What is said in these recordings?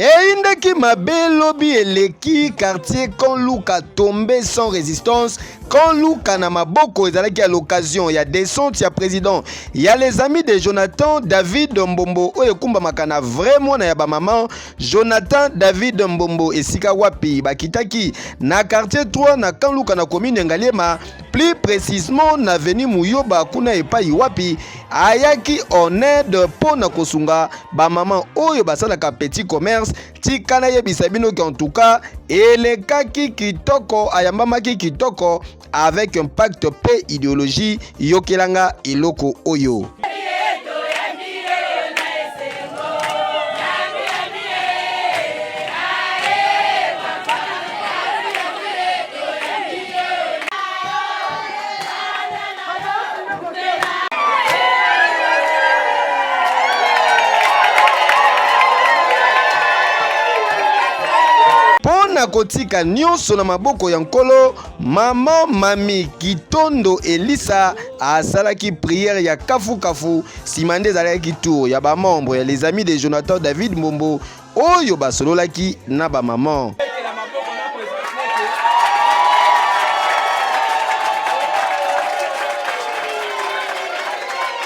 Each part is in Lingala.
Eindaki mabe lobi eleki quartier quand Luka tombé sans résistance, quand Luka na maboko ezalaki à l'occasion ya descente ya président. Il y a les amis de Jonathan David Mbombo oyo kumba makana vraiment na ya ba maman Jonathan David Mbombo esika wapi bakitaki na quartier 3 na quand Luka na commune Ngaliema, plus précisément na veni Muyoba kuna epai wapi ayaki en aide pona kosunga ba maman oyo basalaka petit commerce. Tikana yebisa bino ki en tout cas elekaki kitoko ayambamaki kitoko avec un pacte paix idéologie yokelanga iloko oyo. Na kotika nyonso na maboko ya nkolo maman mami Kitondo Elisa asalaki prière ya kafu simande ezalaki tour ya ba membre ya les amis de Jonathan David Mbombo oyo basololaki na ba maman.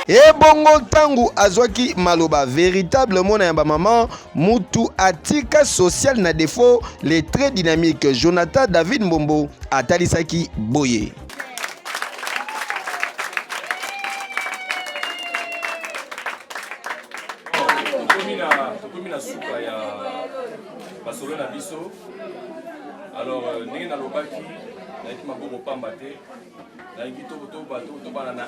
Et bongo tangu azwaki maloba véritablement na yamba maman mutu atika social na défaut les très dynamiques Jonathan David Mbombo atalisaki boye. Alors, ndenge na lobaki na eki maboko pamba te na eki to bana na 1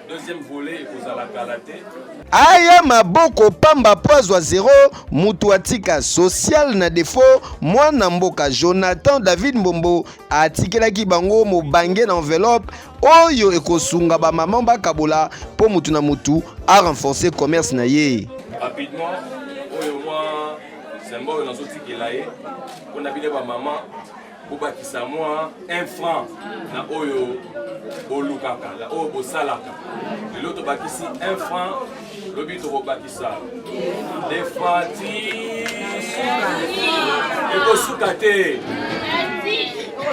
deuxième volet ekozala kala te aya maboko pamba poazwa 0 mutu atika social na défaut mwana mboka Jonathan David Mbombo atikelaki bango mobange na enveloppe oyo ekosunga ba maman bakabola po mutu na mutu a renforcer commerce na ye rapidement oyo mwa symbole na zotikela ye pona bile ba maman bobakisa mwa 1 franc na oyo bolukaka la oyo bosalaka lelo tobakisi 1 franc lobi tokobakisa 2 francs ti ekosuka te.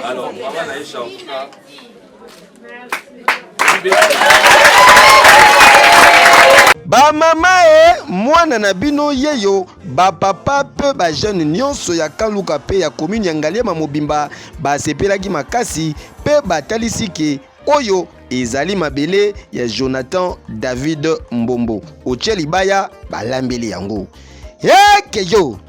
Alors mama na Aisha en tout cas ba mama mwana na bino yeyo ba papa pe ba jeune nyonso ya Kaluka pe ya commune ya Ngaliema mobimba basepelaki makasi pe batalisi ke oyo ezali mabele ya Jonathan David Mbombo oche libaya balambeli yango. Keyo